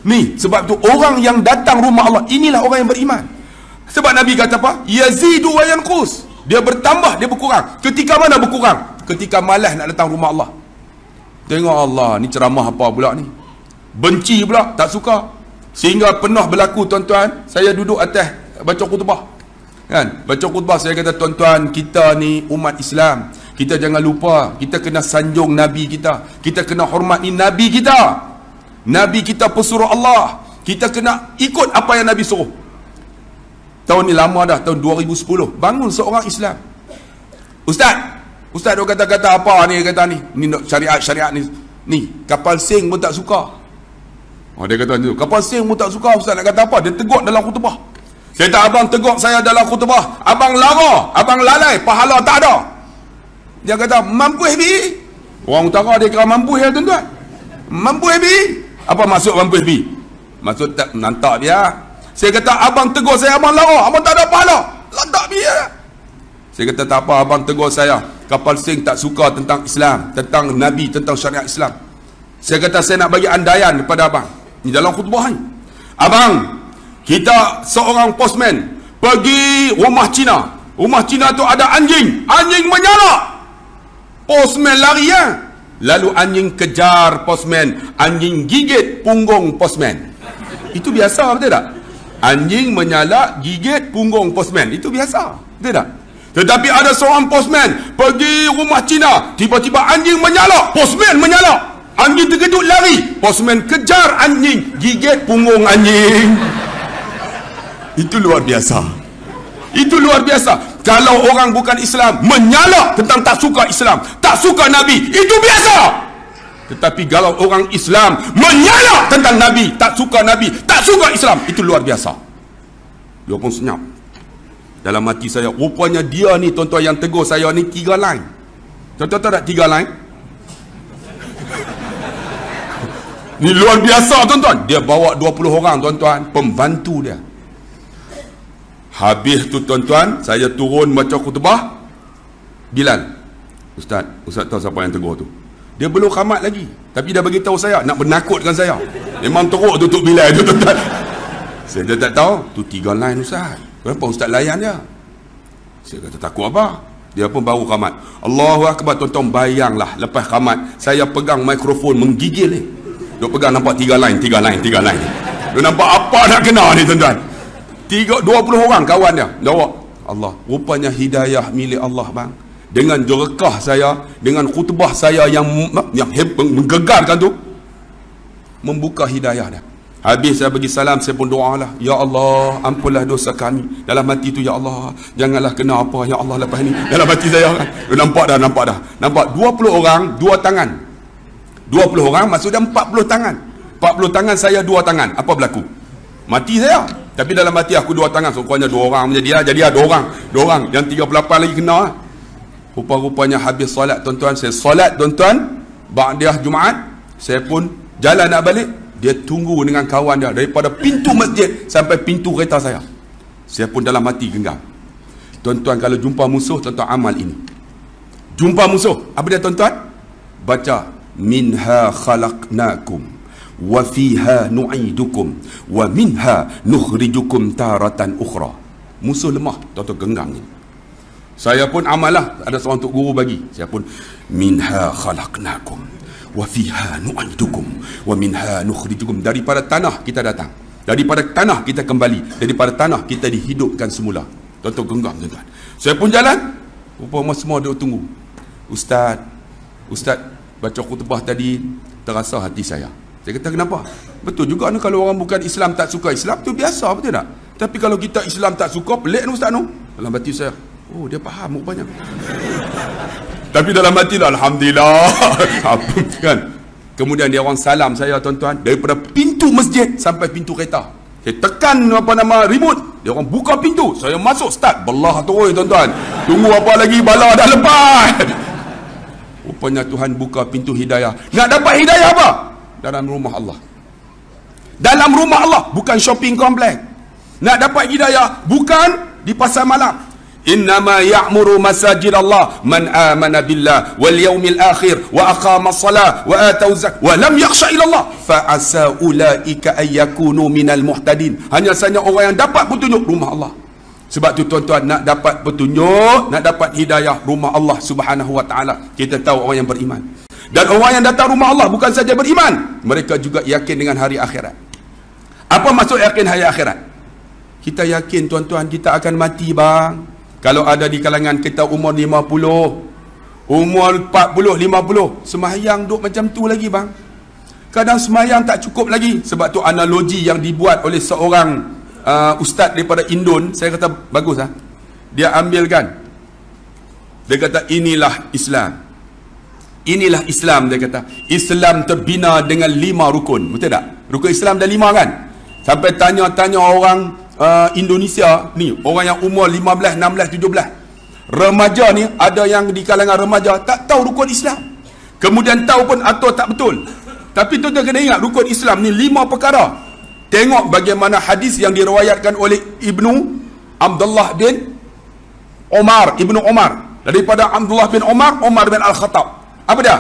Ni, sebab tu orang yang datang rumah Allah, inilah orang yang beriman. Sebab Nabi kata apa? Yazidu wa yanqus. Dia bertambah, dia berkurang. Ketika mana berkurang? Ketika malas nak datang rumah Allah. Tengok Allah, ni ceramah apa pula ni? Benci pula, tak suka. Sehingga pernah berlaku tuan-tuan, saya duduk atas baca khutbah. Kan? Baca khutbah, saya kata, tuan-tuan, kita ni umat Islam. Kita jangan lupa, kita kena sanjung Nabi kita. Kita kena hormati Nabi kita. Nabi kita pesuruh Allah. Kita kena ikut apa yang Nabi suruh. Tahun ni lama dah, tahun 2010. Bangun seorang Islam. Ustaz dia kata-kata apa ni, kata ni. Ni syariat ni. Ni, kapal sing pun tak suka. Oh, dia kata tu, kapal sing pun tak suka. Ustaz nak kata apa? Dia tegur dalam khutbah. Saya kata, abang tegur saya dalam khutbah. Abang lara, abang lalai, pahala tak ada. Dia kata, mampu hebi. Orang utara dia kira mampu ya tuan-tuan. Mampu hebi. Apa maksud mampu hebi? Maksud tak nantak dia. Saya kata, abang tegur saya, abang lara, abang tak ada pahala. Lantak dia. Saya kata, tak apa, abang tegur saya. Kapal sing tak suka tentang Islam, tentang Nabi, tentang syariat Islam. Saya kata, saya nak bagi andaian kepada abang. Ini dalam khutbah ni. Abang, kita seorang postman pergi rumah Cina. Rumah Cina tu ada anjing. Anjing menyala. Postman lari ya. Lalu anjing kejar postman. Anjing gigit punggung postman. Itu biasa, betul tak? Anjing menyala, gigit punggung postman. Itu biasa, betul tak? Tetapi ada seorang postman pergi rumah Cina. Tiba-tiba anjing menyala, postman menyala. Anjing terkejut lari. Postman kejar anjing, gigit punggung anjing. Itu luar biasa. Itu luar biasa. Kalau orang bukan Islam menyala tentang tak suka Islam, tak suka Nabi, itu biasa. Tetapi kalau orang Islam menyala tentang Nabi, tak suka Nabi, tak suka Islam, itu luar biasa. Dia pun senyap. Dalam hati saya, rupanya dia ni tuan-tuan yang tegur saya ni 3 line. Tuan-tuan tahu tak 3 line? Ni luar biasa tuan-tuan. Dia bawa 20 orang tuan-tuan, pembantu dia. Habis tu tuan-tuan, saya turun baca khutbah. Bilal, Ustaz tahu siapa yang tegur tu? Dia belum khamat lagi, tapi dia bagi tahu saya, nak menakutkan saya. Memang teruk tutup Bilal tu tuan-tuan. Saya tak tahu, tu 3 line Ustaz. Kenapa Ustaz layan dia? Saya kata, takut apa? Dia pun baru khamat. Allahu Akbar, tuan-tuan, bayanglah lepas khamat, saya pegang mikrofon menggigil ni. Dia pegang, nampak 3 line. Dia nampak apa nak kena ni tuan-tuan. 20 orang kawan dia. Jawab, Allah, rupanya hidayah milik Allah bang. Dengan jerekah saya, dengan khutbah saya yang menggegarkan tu, membuka hidayah dia. Habis saya bagi salam, saya pun doa lah, ya Allah, ampunlah dosa kami. Dalam hati tu, ya Allah, janganlah kena apa, ya Allah, lepas ni. Dalam hati saya kan, nampak dah. Nampak 20 orang, 2 tangan. 20 orang, maksudnya 40 tangan. 40 tangan, saya 2 tangan. Apa berlaku? Mati saya. Tapi dalam hati aku 2 tangan. Rupanya 2 orang menjadi 2 orang. Yang 38 lagi kena. Rupa-rupanya habis solat tuan-tuan. Saya solat tuan-tuan. Ba'diyah Jumaat. Saya pun jalan nak balik. Dia tunggu dengan kawan dia. Daripada pintu masjid sampai pintu kereta saya. Saya pun dalam hati genggam. Tuan-tuan, kalau jumpa musuh, tuan-tuan amal ini. Jumpa musuh. Apa dia tuan-tuan? Baca. Minha khalaqnakum. Wa fiha nu'idukum wa minha nukhrijukum taratan ukhra. Musuh lemah, tuan-tuan genggam ni. Saya pun amalah, ada seorang tok guru bagi. Saya pun minha khalaqnakum wa fiha nu'idukum wa minha nukhrijukum. Daripada tanah kita datang, daripada tanah kita kembali, daripada tanah kita dihidupkan semula. Tuan-tuan genggam tuan-tuan. Saya pun jalan, rupanya semua duk tunggu. Ustaz baca khutbah tadi, terasa hati saya. Saya kata, kenapa? Betul juga ni, kalau orang bukan Islam tak suka Islam, tu biasa, betul tak? Tapi kalau kita Islam tak suka, pelik ni Ustaz nu. Dalam hati saya, oh dia faham rupanya. Tapi dalam hati lah, Alhamdulillah. Kan? Kemudian dia orang salam saya tuan-tuan, daripada pintu masjid sampai pintu kereta. Saya tekan remote, dia orang buka pintu, saya masuk start. Belah terus tuan-tuan. Tunggu apa lagi, bala dah lepas. Rupanya Tuhan buka pintu hidayah. Nak dapat hidayah apa? Dalam rumah Allah. Dalam rumah Allah, bukan shopping komplek. Nak dapat hidayah bukan di pasar malam. Innama ya'muru masajid Allah man amana billah wal yaumil akhir wa aqama as-salah wa atau zakat wa lam yakhsha illa Allah fa asa ulaika ay yakunu minal muhtadin. Hanya saja orang yang dapat petunjuk rumah Allah. Sebab tu tuan-tuan, nak dapat petunjuk, nak dapat hidayah, rumah Allah Subhanahu wa taala. Kita tahu orang yang beriman. Dan orang yang datang rumah Allah bukan saja beriman, mereka juga yakin dengan hari akhirat. Apa maksud yakin hari akhirat? Kita yakin tuan-tuan kita akan mati bang. Kalau ada di kalangan kita umur 50, umur 40, 50, sembahyang duk macam tu lagi bang. Kadang sembahyang tak cukup lagi. Sebab tu analogi yang dibuat oleh seorang ustaz daripada Indon, saya kata bagus lah. Dia ambilkan, dia kata inilah Islam. Inilah Islam, dia kata. Islam terbina dengan 5 rukun. Betul tak? Rukun Islam dah 5 kan? Sampai tanya-tanya orang Indonesia ni, orang yang umur 15, 16, 17, remaja ni, ada yang di kalangan remaja tak tahu rukun Islam. Kemudian tahu pun atau tak betul. Tapi tuan-tuan kena ingat, rukun Islam ni 5 perkara. Tengok bagaimana hadis yang diriwayatkan oleh Ibnu Abdullah bin Umar, Ibnu Umar, daripada Abdullah bin Umar, Umar bin Al-Khattab. Apa dia?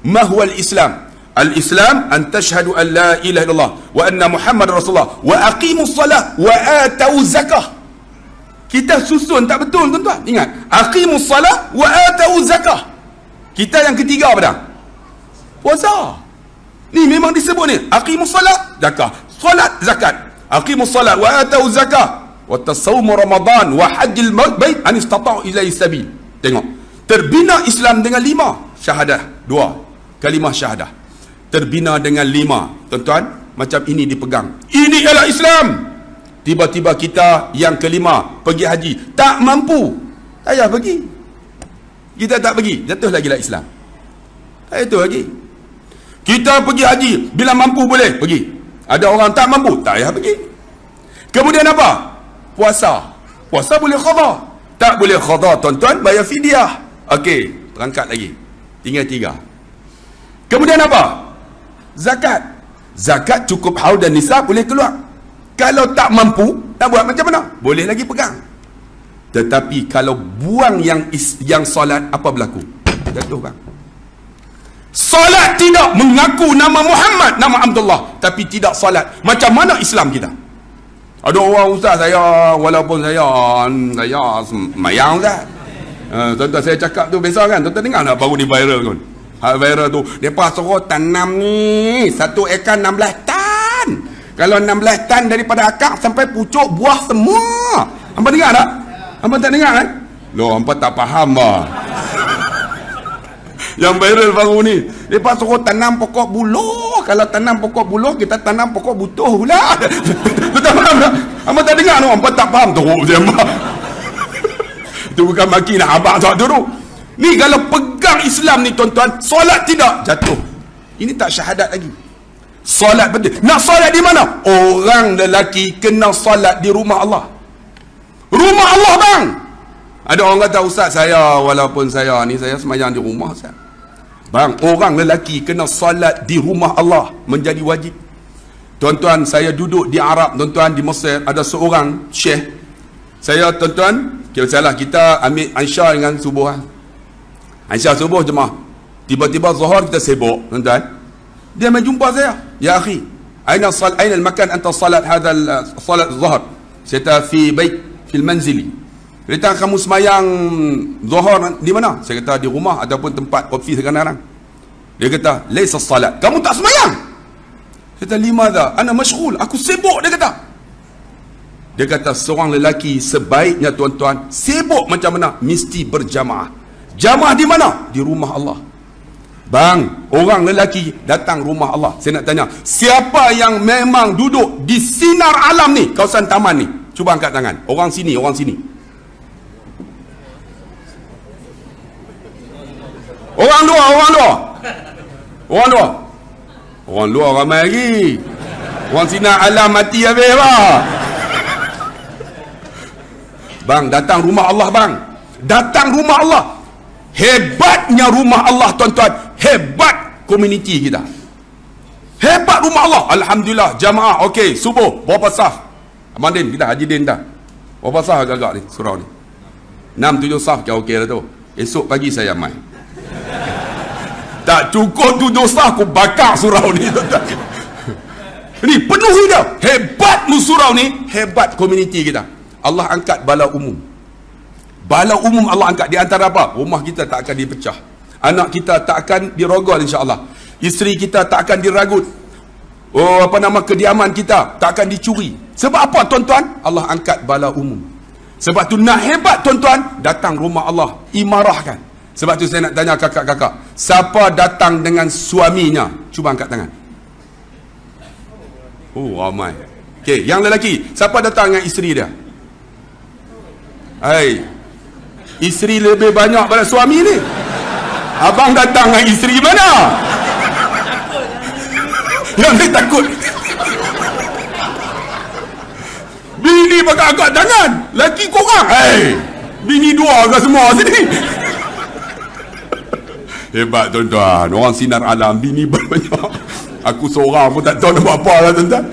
Ma huwa al-Islam? Al-Islam an tashhadu an la ilaha illallah wa anna Muhammad Rasulullah wa aqimus salat wa atau zakah. Kita susun tak betul tuan-tuan. Ingat, aqimus salat wa atau zakah. Kita yang ketiga apa dah? Puasa. Ni memang disebut ni, aqimus salat, zakah. Salat, zakat. Aqimus salat wa atau zakah wa tasawum Ramadan wa hajjil bait an istata'u ilaihi sabil. Tengok, terbina Islam dengan 5 syahadah, 2 kalimah syahadah. Terbina dengan 5, tuan-tuan, macam ini dipegang. Ini ialah Islam. Tiba-tiba kita yang kelima pergi haji, tak mampu, tak payah pergi. Kita tak pergi, jatuh lagi lah Islam. Tak jatuh lagi. Kita pergi haji, bila mampu boleh pergi. Ada orang tak mampu, tak payah pergi. Kemudian apa? Puasa. Puasa boleh qada. Tak boleh qada tuan-tuan, bayar fidyah. Okey, berangkat lagi. Tinggal 3. Kemudian apa? Zakat. Zakat cukup haul dan nisab boleh keluar. Kalau tak mampu, nak buat macam mana? Boleh lagi pegang. Tetapi kalau buang yang solat, apa berlaku? Jatuh bang. Solat tidak mengaku nama Muhammad, nama Abdullah, tapi tidak solat. Macam mana Islam kita? Ada orang, ustaz saya, walaupun saya semayang ustaz. Tuan-tuan saya cakap tu biasa kan? Tuan-tuan dengar tak baru ni viral kan? Viral tu, mereka suruh tanam ni 1 ekar 16 tan. Kalau 16 tan daripada akar sampai pucuk buah semua. Hampa dengar tak? Hampa tak dengar kan? Loh, hampa tak faham bah. Yang viral baru ni, mereka suruh tanam pokok buluh. Kalau tanam pokok buluh, kita tanam pokok butuh pula. Betul faham tak? Hampa tak dengar tu, hampa tak faham teruk je hampa. Itu bukan maki nak abang satu tu. Ni kalau pegang Islam ni tuan-tuan, solat tidak, jatuh. Ini tak syahadat lagi. Solat penting. Nak solat di mana? Orang lelaki kena solat di rumah Allah. Rumah Allah bang. Ada orang kata, ustaz saya, walaupun saya ni, saya semayang di rumah ustaz. Bang, orang lelaki kena solat di rumah Allah, menjadi wajib. Tuan-tuan, saya duduk di Arab, tuan-tuan, di Mesir, ada seorang syekh. Saya, tuan-tuan, kita ambil Aisyah dengan subuh. Aisyah subuh jemaah. Tiba-tiba zuhur kita sibuk, tuan-tuan. Dia main jumpa saya. Ya akhi, aina al-makan anta salat hadha salat zuhur? Saya fi bait fil manzili. Dia kata, kamu semayang zuhur di mana? Saya kata di rumah ataupun tempat ofis kadang-kadang. Dia kata, laisa salat. Kamu tak semayang? Saya kata, limadha? Ana mashghul. Aku sibuk, dia kata. Dia kata, seorang lelaki sebaiknya tuan-tuan, sibuk macam mana? Mesti berjamaah. Jamaah di mana? Di rumah Allah. Bang, orang lelaki datang rumah Allah. Saya nak tanya, siapa yang memang duduk di sinar alam ni, kawasan taman ni? Cuba angkat tangan. Orang sini, orang sini. Orang luar, orang luar. Orang luar. Orang luar ramai lagi. Orang sinar alam mati habis lah. Bang, datang rumah Allah bang. Datang rumah Allah. Hebatnya rumah Allah tuan-tuan. Hebat komuniti kita. Hebat rumah Allah. Alhamdulillah. Jamaah. Okey. Subuh. Berapa sah? Abang Din. Kita Haji Din dah. Berapa sah agak-agak ni? Surau ni. 6-7 saf kau okey lah tu. Esok pagi saya mai. Tak cukup 7 saf aku bakar surau ni, tuan-tuan. Ni penuh dia. Hebat surau ni, hebat komuniti kita. Allah angkat bala umum. Bala umum Allah angkat. Di antara apa? Rumah kita tak akan dipecah. Anak kita tak akan dirogol insya-Allah. Isteri kita tak akan diragut. Kediaman kita tak akan dicuri. Sebab apa, tuan-tuan? Allah angkat bala umum. Sebab tu nak hebat, tuan-tuan, datang rumah Allah, imarahkan. Sebab tu saya nak tanya kakak-kakak, siapa datang dengan suaminya? Cuba angkat tangan. Oh, ramai. Okey, yang lelaki, siapa datang dengan isteri dia? Hai, isteri lebih banyak pada suami ni. Abang datang dengan isteri mana? Yang dia takut. Bini pakai angkat tangan, laki korang. Hai, bini 2 ke semua sini. Hebat, tuan-tuan. Orang sinar alam, bini banyak. Aku seorang pun tak tahu nak buat apa lah, tuan-tuan.